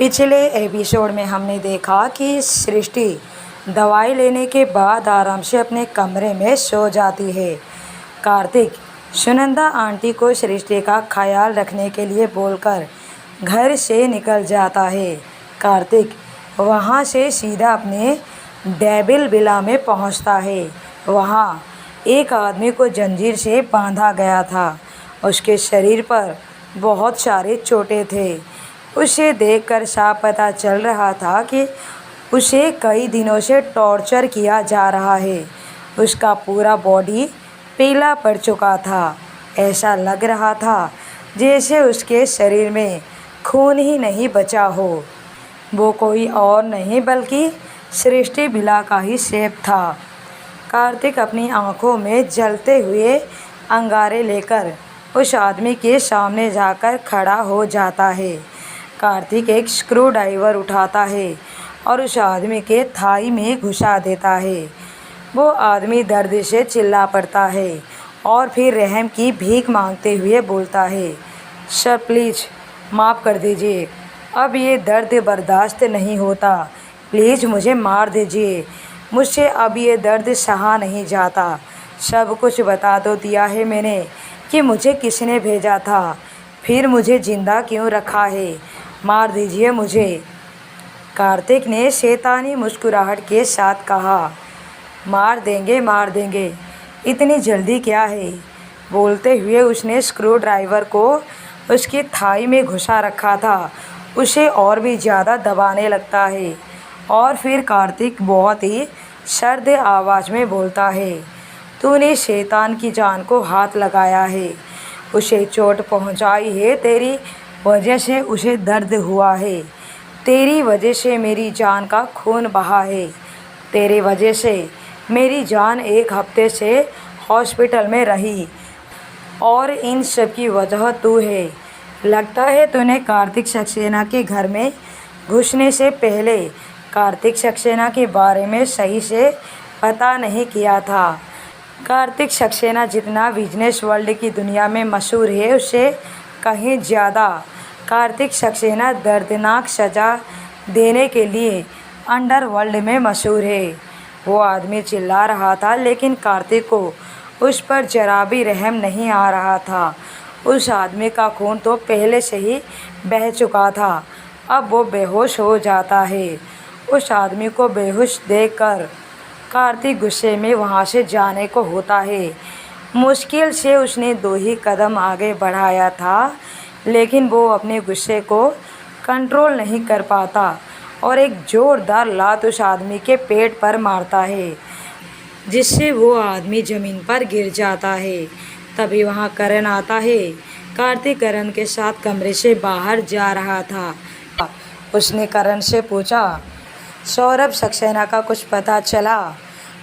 पिछले एपिसोड में हमने देखा कि सृष्टि दवाई लेने के बाद आराम से अपने कमरे में सो जाती है। कार्तिक सुनंदा आंटी को सृष्टि का ख्याल रखने के लिए बोलकर घर से निकल जाता है। कार्तिक वहां से सीधा अपने डेविल विला में पहुंचता है। वहां एक आदमी को जंजीर से बांधा गया था। उसके शरीर पर बहुत सारे चोटें थे। उसे देखकर साफ पता चल रहा था कि उसे कई दिनों से टॉर्चर किया जा रहा है। उसका पूरा बॉडी पीला पड़ चुका था। ऐसा लग रहा था जैसे उसके शरीर में खून ही नहीं बचा हो। वो कोई और नहीं बल्कि सृष्टि विला का ही शेप था। कार्तिक अपनी आंखों में जलते हुए अंगारे लेकर उस आदमी के सामने जाकर खड़ा हो जाता है। कार्तिक एक स्क्रू ड्राइवर उठाता है और उस आदमी के थाई में घुसा देता है। वो आदमी दर्द से चिल्ला पड़ता है और फिर रहम की भीख मांगते हुए बोलता है, सर प्लीज़ माफ़ कर दीजिए, अब ये दर्द बर्दाश्त नहीं होता, प्लीज़ मुझे मार दीजिए, मुझसे अब ये दर्द सहा नहीं जाता। सब कुछ बता तो दिया है मैंने कि मुझे किसने भेजा था, फिर मुझे ज़िंदा क्यों रखा है, मार दीजिए मुझे। कार्तिक ने शैतानी मुस्कुराहट के साथ कहा, मार देंगे, इतनी जल्दी क्या है। बोलते हुए उसने स्क्रू ड्राइवर को उसकी थाई में घुसा रखा था, उसे और भी ज़्यादा दबाने लगता है और फिर कार्तिक बहुत ही सर्द आवाज़ में बोलता है, तूने शैतान की जान को हाथ लगाया है, उसे चोट पहुंचाई है, तेरी वजह से उसे दर्द हुआ है, तेरी वजह से मेरी जान का खून बहा है, तेरी वजह से मेरी जान एक हफ्ते से हॉस्पिटल में रही और इन सब की वजह तू है। लगता है तूने कार्तिक सक्सेना के घर में घुसने से पहले कार्तिक सक्सेना के बारे में सही से पता नहीं किया था। कार्तिक सक्सेना जितना बिजनेस वर्ल्ड की दुनिया में मशहूर है, उससे कहीं ज़्यादा कार्तिक सक्सेना दर्दनाक सज़ा देने के लिए अंडरवर्ल्ड में मशहूर है। वो आदमी चिल्ला रहा था लेकिन कार्तिक को उस पर जरा भी रहम नहीं आ रहा था। उस आदमी का खून तो पहले से ही बह चुका था, अब वो बेहोश हो जाता है। उस आदमी को बेहोश देखकर कार्तिक गुस्से में वहाँ से जाने को होता है। मुश्किल से उसने 2 ही कदम आगे बढ़ाया था, लेकिन वो अपने गुस्से को कंट्रोल नहीं कर पाता और एक ज़ोरदार लात उस आदमी के पेट पर मारता है, जिससे वो आदमी ज़मीन पर गिर जाता है। तभी वहाँ करण आता है। कार्तिक करण के साथ कमरे से बाहर जा रहा था। उसने करण से पूछा, सौरभ सक्सेना का कुछ पता चला?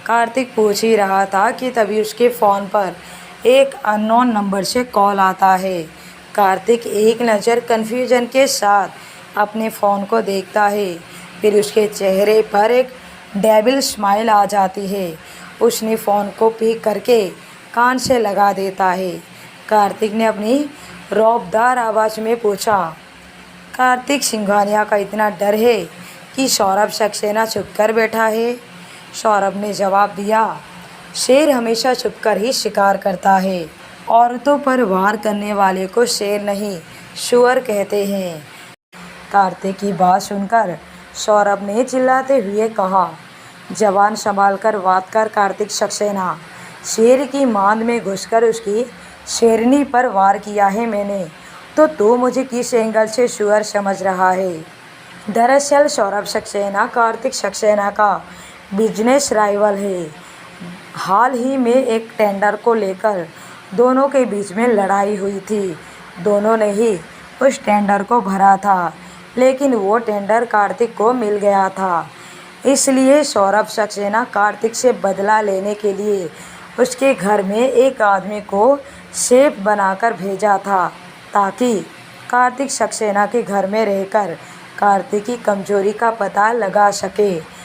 कार्तिक पूछ ही रहा था कि तभी उसके फ़ोन पर एक अननोन नंबर से कॉल आता है। कार्तिक एक नज़र कन्फ्यूजन के साथ अपने फ़ोन को देखता है, फिर उसके चेहरे पर एक डेविल स्माइल आ जाती है। उसने फ़ोन को पिक करके कान से लगा देता है। कार्तिक ने अपनी रौबदार आवाज़ में पूछा, कार्तिक सिंघानिया का इतना डर है कि सौरभ सक्सेना छुप कर बैठा है? सौरभ ने जवाब दिया, शेर हमेशा छुपकर ही शिकार करता है, औरतों पर वार करने वाले को शेर नहीं शुअर कहते हैं। कार्तिक की बात सुनकर सौरभ ने चिल्लाते हुए कहा, जवान संभाल कर बात कर कार्तिक सक्सेना, शेर की मांद में घुसकर उसकी शेरनी पर वार किया है मैंने, तो तू मुझे किस एंगल से शुअर समझ रहा है? दरअसल सौरभ सक्सेना कार्तिक सक्सेना का बिजनेस राइवल है। हाल ही में एक टेंडर को लेकर दोनों के बीच में लड़ाई हुई थी। दोनों ने ही उस टेंडर को भरा था, लेकिन वो टेंडर कार्तिक को मिल गया था। इसलिए सौरभ सक्सेना कार्तिक से बदला लेने के लिए उसके घर में एक आदमी को शेफ बनाकर भेजा था, ताकि कार्तिक सक्सेना के घर में रहकर कार्तिक की कमजोरी का पता लगा सके।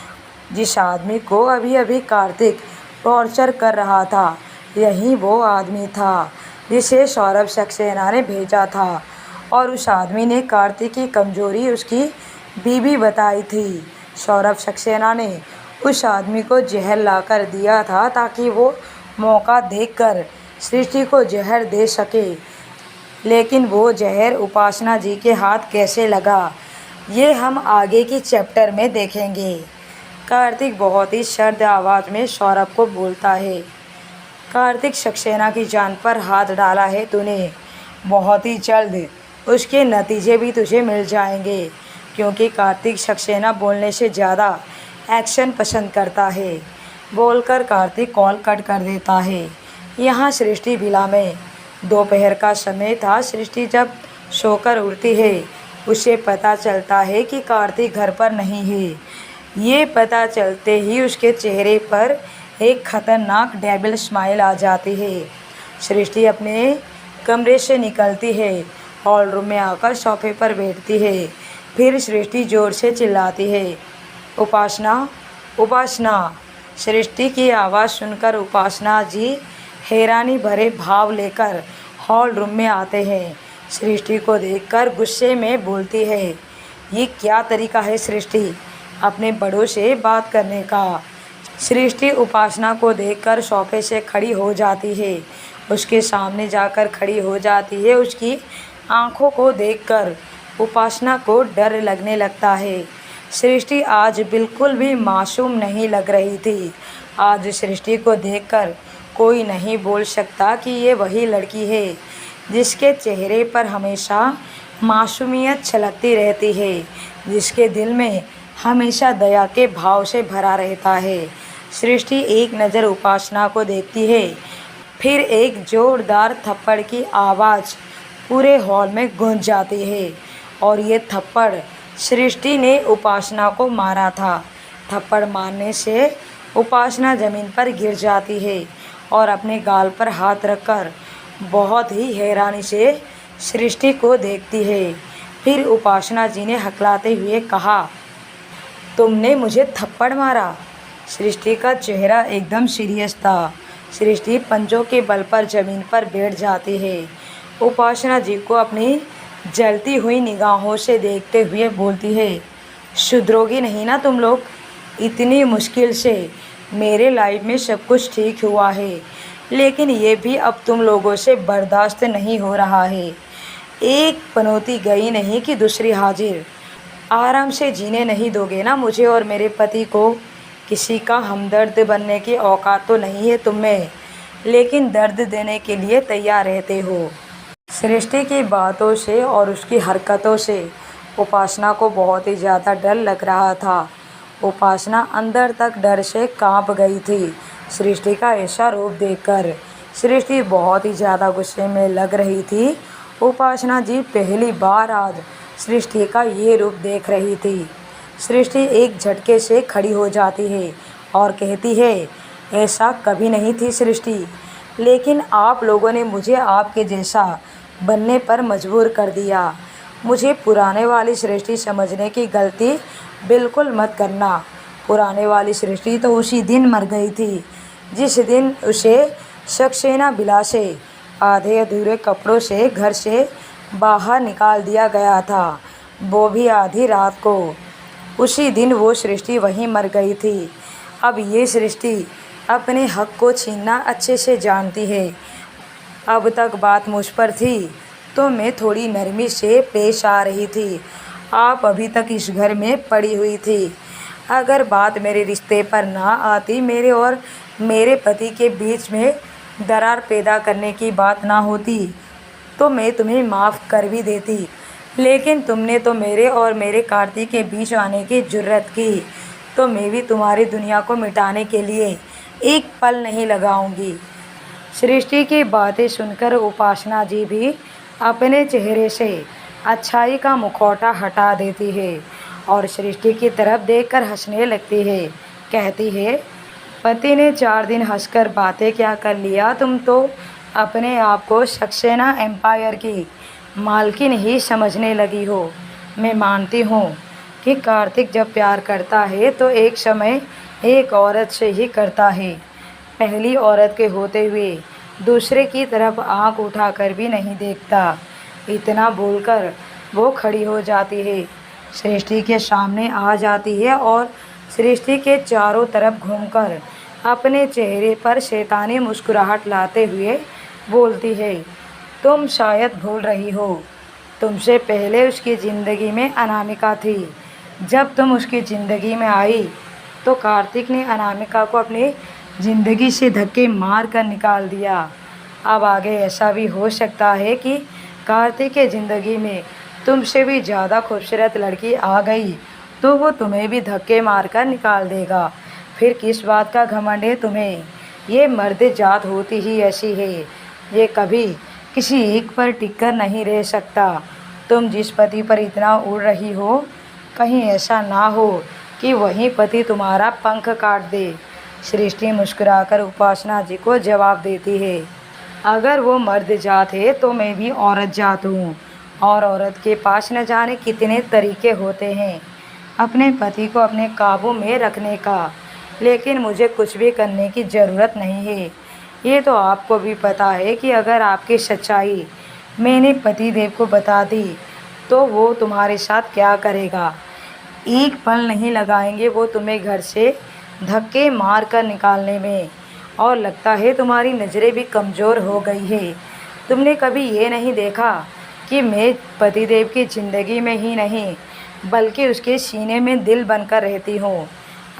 जिस आदमी को अभी अभी कार्तिक टॉर्चर कर रहा था, यही वो आदमी था जिसे सौरभ सक्सेना ने भेजा था और उस आदमी ने कार्तिक की कमजोरी उसकी बीबी बताई थी। सौरभ सक्सेना ने उस आदमी को जहर लाकर दिया था ताकि वो मौका देखकर सृष्टि को जहर दे सके, लेकिन वो जहर उपासना जी के हाथ कैसे लगा ये हम आगे की चैप्टर में देखेंगे। कार्तिक बहुत ही सर्द आवाज़ में सौरभ को बोलता है, कार्तिक सक्सेना की जान पर हाथ डाला है तूने, बहुत ही जल्द उसके नतीजे भी तुझे मिल जाएंगे, क्योंकि कार्तिक सक्सेना बोलने से ज़्यादा एक्शन पसंद करता है। बोलकर कार्तिक कॉल कट कर देता है। यहाँ सृष्टि विला में दोपहर का समय था। सृष्टि जब सोकर उठती है उसे पता चलता है कि कार्तिक घर पर नहीं है। ये पता चलते ही उसके चेहरे पर एक खतरनाक डेविल स्माइल आ जाती है। सृष्टि अपने कमरे से निकलती है, हॉल रूम में आकर सोफे पर बैठती है। फिर सृष्टि ज़ोर से चिल्लाती है, उपासना, उपासना। सृष्टि की आवाज़ सुनकर उपासना जी हैरानी भरे भाव लेकर हॉल रूम में आते हैं। सृष्टि को देखकर गुस्से में बोलती है, ये क्या तरीका है सृष्टि अपने बड़ों से बात करने का। सृष्टि उपासना को देखकर सोफे से खड़ी हो जाती है, उसके सामने जाकर खड़ी हो जाती है। उसकी आंखों को देखकर उपासना को डर लगने लगता है। सृष्टि आज बिल्कुल भी मासूम नहीं लग रही थी। आज सृष्टि को देखकर कोई नहीं बोल सकता कि ये वही लड़की है जिसके चेहरे पर हमेशा मासूमियत छलकती रहती है, जिसके दिल में हमेशा दया के भाव से भरा रहता है। सृष्टि एक नज़र उपासना को देखती है, फिर एक ज़ोरदार थप्पड़ की आवाज़ पूरे हॉल में गूंज जाती है। और ये थप्पड़ सृष्टि ने उपासना को मारा था। थप्पड़ मारने से उपासना ज़मीन पर गिर जाती है और अपने गाल पर हाथ रखकर बहुत ही हैरानी से सृष्टि को देखती है। फिर उपासना जी ने हकलाते हुए कहा, तुमने मुझे थप्पड़ मारा। सृष्टि का चेहरा एकदम सीरियस था। सृष्टि पंजों के बल पर ज़मीन पर बैठ जाती है। उपासना जी को अपनी जलती हुई निगाहों से देखते हुए बोलती है, सुधरोगी नहीं ना तुम लोग। इतनी मुश्किल से मेरे लाइफ में सब कुछ ठीक हुआ है, लेकिन ये भी अब तुम लोगों से बर्दाश्त नहीं हो रहा है। एक पनौती गई नहीं कि दूसरी हाजिर। आराम से जीने नहीं दोगे ना मुझे और मेरे पति को। किसी का हमदर्द बनने की औकात तो नहीं है तुम में, लेकिन दर्द देने के लिए तैयार रहते हो। सृष्टि की बातों से और उसकी हरकतों से उपासना को बहुत ही ज़्यादा डर लग रहा था। उपासना अंदर तक डर से कांप गई थी सृष्टि का ऐसा रूप देखकर। सृष्टि बहुत ही ज़्यादा गुस्से में लग रही थी। उपासना जी पहली बार आज सृष्टि का ये रूप देख रही थी। सृष्टि एक झटके से खड़ी हो जाती है और कहती है, ऐसा कभी नहीं थी सृष्टि, लेकिन आप लोगों ने मुझे आपके जैसा बनने पर मजबूर कर दिया। मुझे पुराने वाली सृष्टि समझने की गलती बिल्कुल मत करना। पुराने वाली सृष्टि तो उसी दिन मर गई थी जिस दिन उसे सक्सेना विला से आधे अधूरे कपड़ों से घर से बाहर निकाल दिया गया था, वो भी आधी रात को। उसी दिन वो सृष्टि वहीं मर गई थी। अब ये सृष्टि अपने हक को छीनना अच्छे से जानती है। अब तक बात मुझ पर थी तो मैं थोड़ी नरमी से पेश आ रही थी। आप अभी तक इस घर में पड़ी हुई थी। अगर बात मेरे रिश्ते पर ना आती, मेरे और मेरे पति के बीच में दरार पैदा करने की बात ना होती, तो मैं तुम्हें माफ़ कर भी देती। लेकिन तुमने तो मेरे और मेरे कार्तिक के बीच आने की जुर्रत की, तो मैं भी तुम्हारी दुनिया को मिटाने के लिए एक पल नहीं लगाऊंगी। सृष्टि की बातें सुनकर उपासना जी भी अपने चेहरे से अच्छाई का मुखौटा हटा देती है और सृष्टि की तरफ देखकर हंसने लगती है। कहती है, पति ने 4 दिन हंसकर बातें क्या कर लिया। तुम तो अपने आप को सक्सेना एम्पायर की मालकिन ही समझने लगी हो। मैं मानती हूँ कि कार्तिक जब प्यार करता है तो एक समय एक औरत से ही करता है। पहली औरत के होते हुए दूसरे की तरफ आंख उठाकर भी नहीं देखता। इतना बोलकर वो खड़ी हो जाती है। सृष्टि के सामने आ जाती है और सृष्टि के चारों तरफ घूमकर अपने चेहरे पर शैतानी मुस्कुराहट लाते हुए बोलती है, तुम शायद भूल रही हो, तुमसे पहले उसकी ज़िंदगी में अनामिका थी। जब तुम उसकी ज़िंदगी में आई तो कार्तिक ने अनामिका को अपनी ज़िंदगी से धक्के मार कर निकाल दिया। अब आगे ऐसा भी हो सकता है कि कार्तिक के ज़िंदगी में तुमसे भी ज़्यादा खूबसूरत लड़की आ गई तो वो तुम्हें भी धक्के मार कर निकाल देगा। फिर किस बात का घमंड है तुम्हें? ये मर्द जात होती ही ऐसी है, ये कभी किसी एक पर टिक कर नहीं रह सकता। तुम जिस पति पर इतना उड़ रही हो, कहीं ऐसा ना हो कि वही पति तुम्हारा पंख काट दे। सृष्टि मुस्कुराकर उपासना जी को जवाब देती है, अगर वो मर्द जात है तो मैं भी औरत जात हूँ, और औरत के पास न जाने कितने तरीके होते हैं अपने पति को अपने काबू में रखने का, लेकिन मुझे कुछ भी करने की ज़रूरत नहीं है। ये तो आपको भी पता है कि अगर आपकी सच्चाई मैंने पतिदेव को बता दी तो वो तुम्हारे साथ क्या करेगा। एक पल नहीं लगाएंगे वो तुम्हें घर से धक्के मार कर निकालने में, और लगता है तुम्हारी नज़रें भी कमज़ोर हो गई है। तुमने कभी ये नहीं देखा कि मैं पतिदेव की ज़िंदगी में ही नहीं बल्कि उसके सीने में दिल बनकर रहती हूँ।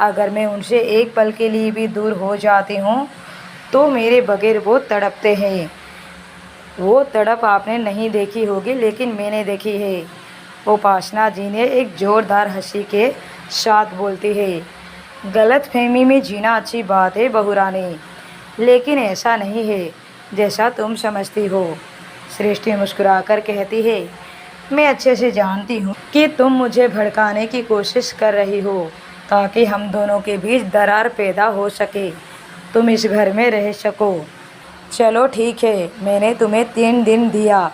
अगर मैं उनसे एक पल के लिए भी दूर हो जाती हूँ तो मेरे बगैर वो तड़पते हैं। वो तड़प आपने नहीं देखी होगी लेकिन मैंने देखी है। उपासना जी ने एक ज़ोरदार हंसी के साथ बोलती है, गलतफहमी में जीना अच्छी बात है बहू रानी, लेकिन ऐसा नहीं है जैसा तुम समझती हो। सृष्टि मुस्कुराकर कहती है, मैं अच्छे से जानती हूँ कि तुम मुझे भड़काने की कोशिश कर रही हो ताकि हम दोनों के बीच दरार पैदा हो सके, तुम इस घर में रह सको। चलो ठीक है, मैंने तुम्हें 3 दिन दिया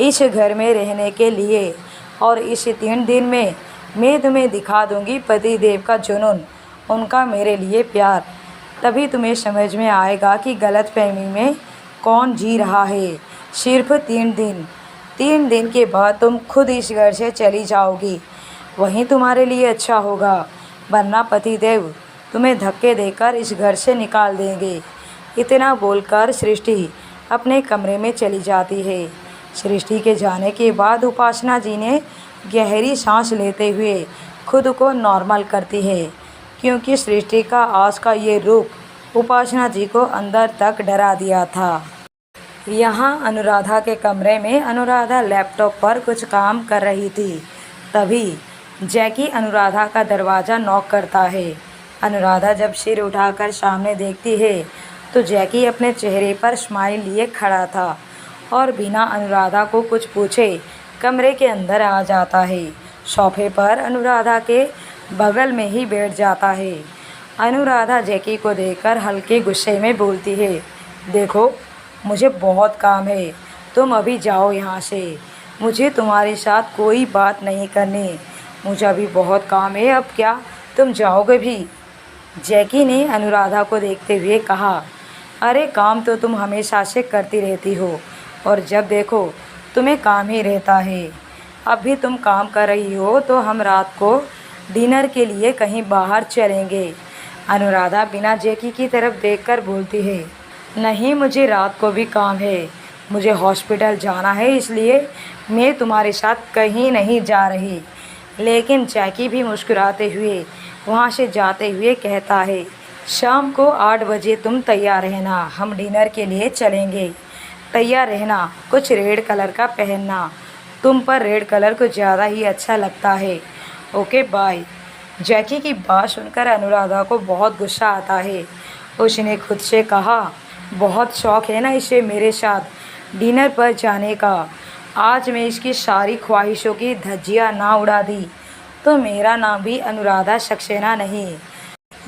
इस घर में रहने के लिए, और इस 3 दिन में मैं तुम्हें दिखा दूंगी पतिदेव का जुनून, उनका मेरे लिए प्यार। तभी तुम्हें समझ में आएगा कि गलतफहमी में कौन जी रहा है। सिर्फ 3 दिन, 3 दिन के बाद तुम खुद इस घर से चली जाओगी, वहीं तुम्हारे लिए अच्छा होगा, वरना पतिदेव तुम्हें धक्के देकर इस घर से निकाल देंगे। इतना बोलकर सृष्टि अपने कमरे में चली जाती है। सृष्टि के जाने के बाद उपासना जी ने गहरी सांस लेते हुए खुद को नॉर्मल करती है, क्योंकि सृष्टि का आज का ये रूप उपासना जी को अंदर तक डरा दिया था। यहाँ अनुराधा के कमरे में अनुराधा लैपटॉप पर कुछ काम कर रही थी। तभी जैकी अनुराधा का दरवाज़ा नॉक करता है। अनुराधा जब सिर उठाकर सामने देखती है तो जैकी अपने चेहरे पर स्माइल लिए खड़ा था और बिना अनुराधा को कुछ पूछे कमरे के अंदर आ जाता है। सोफे पर अनुराधा के बगल में ही बैठ जाता है। अनुराधा जैकी को देखकर हल्के गुस्से में बोलती है, देखो मुझे बहुत काम है, तुम अभी जाओ यहाँ से, मुझे तुम्हारे साथ कोई बात नहीं करनी, मुझे अभी बहुत काम है, अब क्या तुम जाओगे भी? जैकी ने अनुराधा को देखते हुए कहा, अरे काम तो तुम हमेशा से करती रहती हो और जब देखो तुम्हें काम ही रहता है। अब भी तुम काम कर रही हो तो हम रात को डिनर के लिए कहीं बाहर चलेंगे। अनुराधा बिना जैकी की तरफ देखकर बोलती है, नहीं मुझे रात को भी काम है, मुझे हॉस्पिटल जाना है, इसलिए मैं तुम्हारे साथ कहीं नहीं जा रही। लेकिन जैकी भी मुस्कुराते हुए वहाँ से जाते हुए कहता है, शाम को 8 बजे तुम तैयार रहना, हम डिनर के लिए चलेंगे। तैयार रहना, कुछ रेड कलर का पहनना, तुम पर रेड कलर कुछ ज़्यादा ही अच्छा लगता है। Okay bye. जैकी की बात सुनकर अनुराधा को बहुत गुस्सा आता है। उसने खुद से कहा, बहुत शौक़ है ना इसे मेरे साथ डिनर पर जाने का, आज मैं इसकी सारी ख्वाहिशों की धज्जियाँ ना उड़ा दी तो मेरा नाम भी अनुराधा सक्सेना नहीं।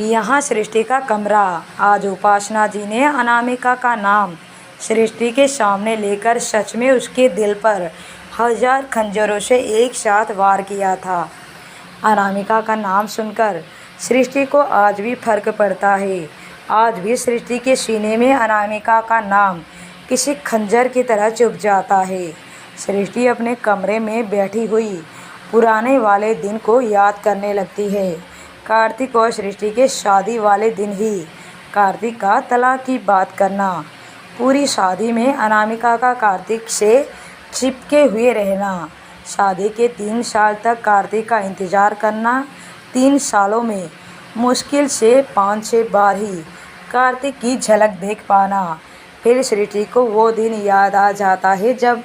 यहाँ सृष्टि का कमरा। आज उपासना जी ने अनामिका का नाम सृष्टि के सामने लेकर सच में उसके दिल पर 1000 खंजरों से एक साथ वार किया था। अनामिका का नाम सुनकर सृष्टि को आज भी फर्क पड़ता है। आज भी सृष्टि के सीने में अनामिका का नाम किसी खंजर की तरह चुभ जाता है। सृष्टि अपने कमरे में बैठी हुई पुराने वाले दिन को याद करने लगती है। कार्तिक और सृष्टि के शादी वाले दिन ही कार्तिक का तलाक की बात करना, पूरी शादी में अनामिका का कार्तिक से चिपके हुए रहना, शादी के 3 साल तक कार्तिक का इंतज़ार करना, 3 सालों में मुश्किल से 5-6 बार ही कार्तिक की झलक देख पाना। फिर सृष्टि को वो दिन याद आ जाता है जब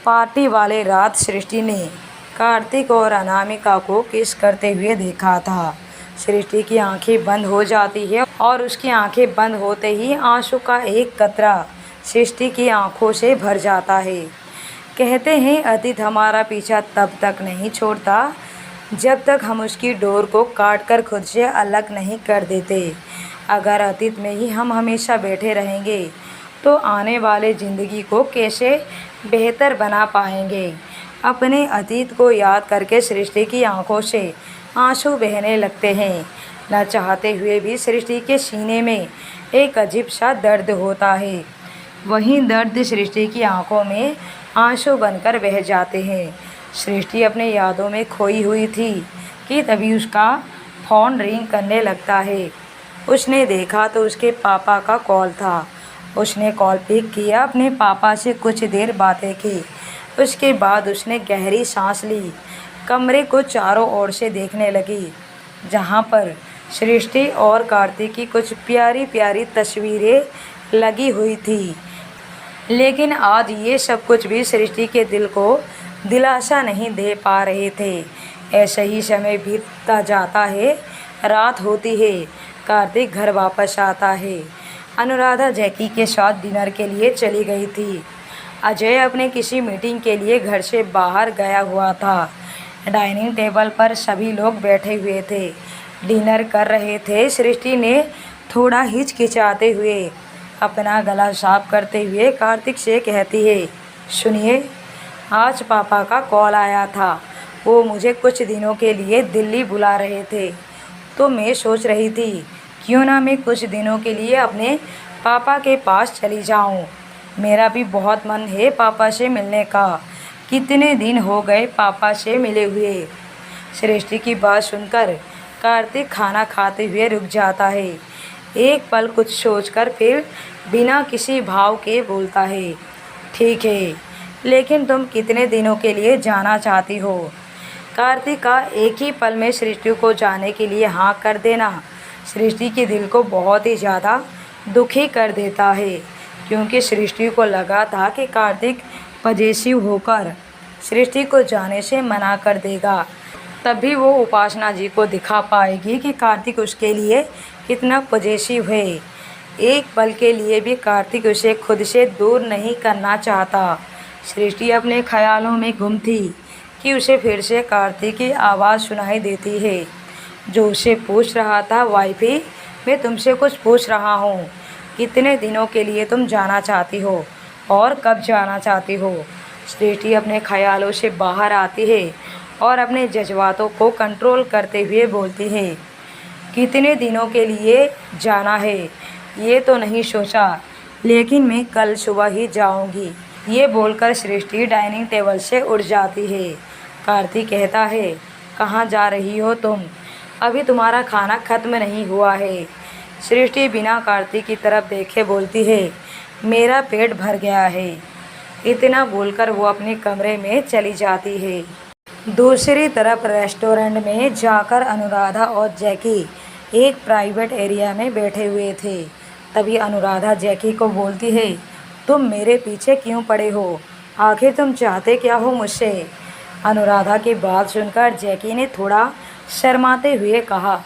पार्टी वाले रात सृष्टि ने कार्तिक और अनामिका को किस करते हुए देखा था। सृष्टि की आंखें बंद हो जाती है और उसकी आंखें बंद होते ही आंसू का एक कतरा सृष्टि की आंखों से भर जाता है। कहते हैं अतीत हमारा पीछा तब तक नहीं छोड़ता जब तक हम उसकी डोर को काट कर खुद से अलग नहीं कर देते। अगर अतीत में ही हम हमेशा बैठे रहेंगे तो आने वाले ज़िंदगी को कैसे बेहतर बना पाएंगे। अपने अतीत को याद करके सृष्टि की आंखों से आंसू बहने लगते हैं। न चाहते हुए भी सृष्टि के सीने में एक अजीब सा दर्द होता है। वही दर्द सृष्टि की आंखों में आंसू बनकर बह जाते हैं। सृष्टि अपने यादों में खोई हुई थी कि तभी उसका फ़ोन रिंग करने लगता है। उसने देखा तो उसके पापा का कॉल था। उसने कॉल पिक किया, अपने पापा से कुछ देर बातें की। उसके बाद उसने गहरी सांस ली, कमरे को चारों ओर से देखने लगी जहाँ पर सृष्टि और कार्तिक की कुछ प्यारी प्यारी तस्वीरें लगी हुई थी। लेकिन आज ये सब कुछ भी सृष्टि के दिल को दिलासा नहीं दे पा रहे थे। ऐसे ही समय बीतता जाता है, रात होती है, कार्तिक घर वापस आता है। अनुराधा जैकी के साथ डिनर के लिए चली गई थी। अजय अपने किसी मीटिंग के लिए घर से बाहर गया हुआ था। डाइनिंग टेबल पर सभी लोग बैठे हुए थे, डिनर कर रहे थे। सृष्टि ने थोड़ा हिचकिचाते हुए अपना गला साफ करते हुए कार्तिक से कहती है, सुनिए, आज पापा का कॉल आया था। वो मुझे कुछ दिनों के लिए दिल्ली बुला रहे थे, तो मैं सोच रही थी क्यों ना मैं कुछ दिनों के लिए अपने पापा के पास चली जाऊं। मेरा भी बहुत मन है पापा से मिलने का। कितने दिन हो गए पापा से मिले हुए। सृष्टि की बात सुनकर कार्तिक खाना खाते हुए रुक जाता है। एक पल कुछ सोचकर फिर बिना किसी भाव के बोलता है, ठीक है, लेकिन तुम कितने दिनों के लिए जाना चाहती हो। कार्तिक का एक ही पल में सृष्टि को जाने के लिए हाँ कर देना सृष्टि के दिल को बहुत ही ज़्यादा दुखी कर देता है, क्योंकि सृष्टि को लगा था कि कार्तिक पजेसिव होकर सृष्टि को जाने से मना कर देगा। तभी वो उपासना जी को दिखा पाएगी कि कार्तिक उसके लिए कितना पजेसिव है। एक पल के लिए भी कार्तिक उसे खुद से दूर नहीं करना चाहता। सृष्टि अपने ख्यालों में गुम थी कि उसे फिर से कार्तिक की आवाज़ सुनाई देती है, जो उसे पूछ रहा था, वाइफी, मैं तुमसे कुछ पूछ रहा हूँ। कितने दिनों के लिए तुम जाना चाहती हो और कब जाना चाहती हो। सृष्टि अपने ख्यालों से बाहर आती है और अपने जज्बातों को कंट्रोल करते हुए बोलती है, कितने दिनों के लिए जाना है ये तो नहीं सोचा, लेकिन मैं कल सुबह ही जाऊंगी। ये बोलकर सृष्टि डाइनिंग टेबल से उठ जाती है। कार्तिक कहता है, कहाँ जा रही हो तुम, अभी तुम्हारा खाना ख़त्म नहीं हुआ है। सृष्टि बिना कार्तिक की तरफ देखे बोलती है, मेरा पेट भर गया है। इतना बोलकर वो अपने कमरे में चली जाती है। दूसरी तरफ रेस्टोरेंट में जाकर अनुराधा और जैकी एक प्राइवेट एरिया में बैठे हुए थे। तभी अनुराधा जैकी को बोलती है, तुम मेरे पीछे क्यों पड़े हो, आखिर तुम चाहते क्या हो मुझसे। अनुराधा की बात सुनकर जैकी ने थोड़ा शर्माते हुए कहा,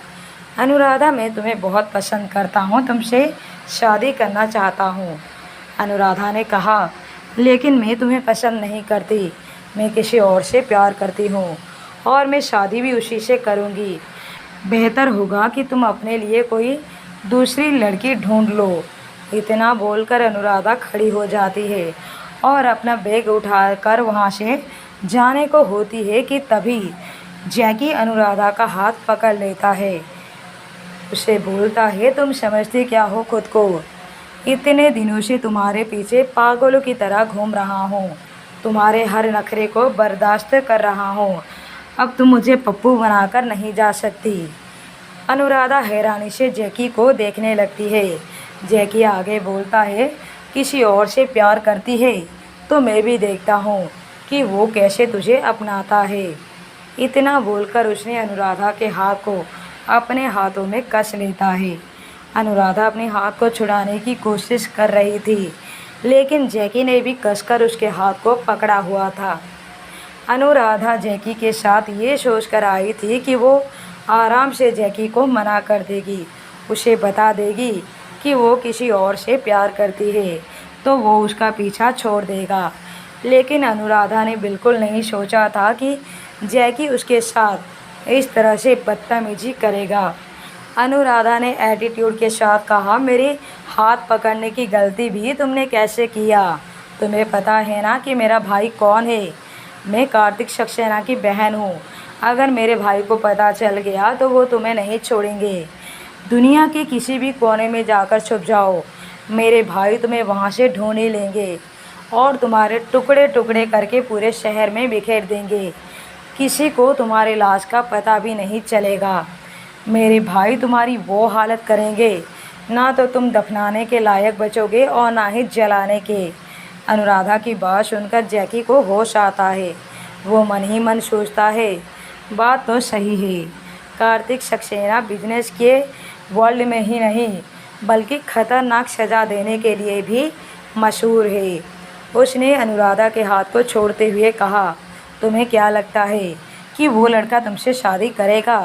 अनुराधा, मैं तुम्हें बहुत पसंद करता हूँ, तुमसे शादी करना चाहता हूँ। अनुराधा ने कहा, लेकिन मैं तुम्हें पसंद नहीं करती, मैं किसी और से प्यार करती हूँ और मैं शादी भी उसी से करूँगी। बेहतर होगा कि तुम अपने लिए कोई दूसरी लड़की ढूंढ लो। इतना बोलकर अनुराधा खड़ी हो जाती है और अपना बैग उठाकर वहाँ से जाने को होती है कि तभी जैकी अनुराधा का हाथ पकड़ लेता है। उसे बोलता है, तुम समझती क्या हो खुद को, इतने दिनों से तुम्हारे पीछे पागलों की तरह घूम रहा हूँ, तुम्हारे हर नखरे को बर्दाश्त कर रहा हूँ, अब तुम मुझे पप्पू बनाकर नहीं जा सकती। अनुराधा हैरानी से जैकी को देखने लगती है। जैकी आगे बोलता है, किसी और से प्यार करती है तो मैं भी देखता हूँ कि वो कैसे तुझे अपनाता है। इतना बोलकर उसने अनुराधा के हाथ को अपने हाथों में कस लेता है। अनुराधा अपने हाथ को छुड़ाने की कोशिश कर रही थी, लेकिन जैकी ने भी कसकर उसके हाथ को पकड़ा हुआ था। अनुराधा जैकी के साथ ये सोचकर आई थी कि वो आराम से जैकी को मना कर देगी, उसे बता देगी कि वो किसी और से प्यार करती है तो वो उसका पीछा छोड़ देगा। लेकिन अनुराधा ने बिल्कुल नहीं सोचा था कि जैकी उसके साथ इस तरह से बदतमीजी करेगा। अनुराधा ने एटीट्यूड के साथ कहा, मेरे हाथ पकड़ने की गलती भी तुमने कैसे किया? तुम्हें पता है ना कि मेरा भाई कौन है? मैं कार्तिक सक्सेना की बहन हूँ। अगर मेरे भाई को पता चल गया तो वो तुम्हें नहीं छोड़ेंगे। दुनिया के किसी भी कोने में जाकर छुप जाओ, मेरे भाई तुम्हें वहाँ से ढूंढ ही लेंगे और तुम्हारे टुकड़े टुकड़े करके पूरे शहर में बिखेर देंगे। किसी को तुम्हारे लाश का पता भी नहीं चलेगा। मेरे भाई तुम्हारी वो हालत करेंगे, ना तो तुम दफनाने के लायक बचोगे और ना ही जलाने के। अनुराधा की बात सुनकर जैकी को होश आता है। वो मन ही मन सोचता है, बात तो सही है। कार्तिक सक्सेना बिजनेस के वर्ल्ड में ही नहीं बल्कि खतरनाक सज़ा देने के लिए भी मशहूर है। उसने अनुराधा के हाथ को छोड़ते हुए कहा, तुम्हें क्या लगता है कि वो लड़का तुमसे शादी करेगा?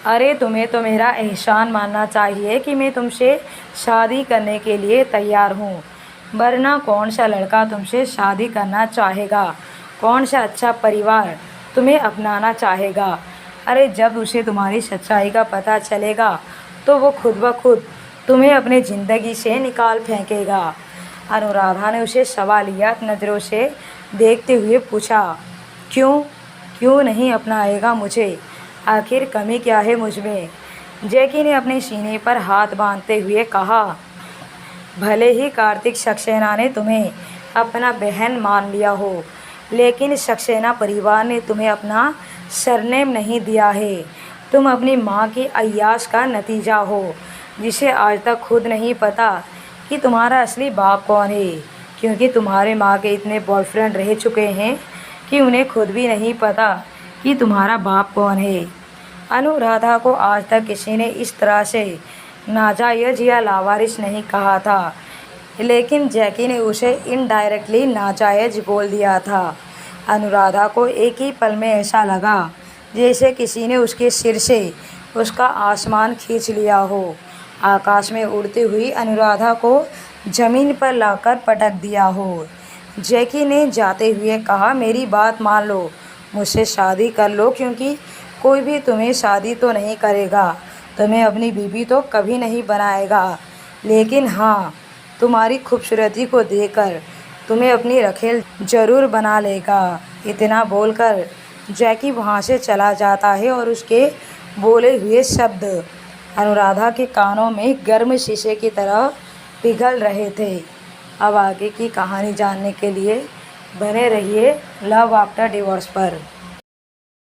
अरे तुम्हें तो मेरा एहसान मानना चाहिए कि मैं तुमसे शादी करने के लिए तैयार हूँ, वरना कौन सा लड़का तुमसे शादी करना चाहेगा? कौन सा अच्छा परिवार तुम्हें अपनाना चाहेगा? अरे जब उसे तुम्हारी सच्चाई का पता चलेगा तो वो खुद ब खुद तुम्हें अपनी ज़िंदगी से निकाल फेंकेगा। अनुराधा ने उसे सवालिया नज़रों से देखते हुए पूछा, क्यों नहीं अपनाएगा मुझे? आखिर कमी क्या है मुझ में? जैकी ने अपने सीने पर हाथ बांधते हुए कहा, भले ही कार्तिक सक्सेना ने तुम्हें अपना बहन मान लिया हो, लेकिन सक्सेना परिवार ने तुम्हें अपना सरनेम नहीं दिया है। तुम अपनी माँ की अय्याश का नतीजा हो, जिसे आज तक खुद नहीं पता कि तुम्हारा असली बाप कौन है, क्योंकि तुम्हारे माँ के इतने बॉयफ्रेंड रह चुके हैं कि उन्हें खुद भी नहीं पता कि तुम्हारा बाप कौन है। अनुराधा को आज तक किसी ने इस तरह से नाजायज़ या लावारिस नहीं कहा था, लेकिन जैकी ने उसे इनडायरेक्टली नाजायज़ बोल दिया था। अनुराधा को एक ही पल में ऐसा लगा जैसे किसी ने उसके सिर से उसका आसमान खींच लिया हो। आकाश में उड़ती हुई अनुराधा को ज़मीन पर लाकर पटक दिया हो। जैकी ने जाते हुए कहा, मेरी बात मान लो, मुझसे शादी कर लो, क्योंकि कोई भी तुम्हें शादी तो नहीं करेगा, तुम्हें अपनी बीवी तो कभी नहीं बनाएगा, लेकिन हाँ, तुम्हारी खूबसूरती को देखकर तुम्हें अपनी रखेल ज़रूर बना लेगा। इतना बोलकर जैकी वहाँ से चला जाता है और उसके बोले हुए शब्द अनुराधा के कानों में गर्म शीशे की तरह पिघल रहे थे। अब आगे की कहानी जानने के लिए बने रहिए लव आफ्टर डिवोर्स पर।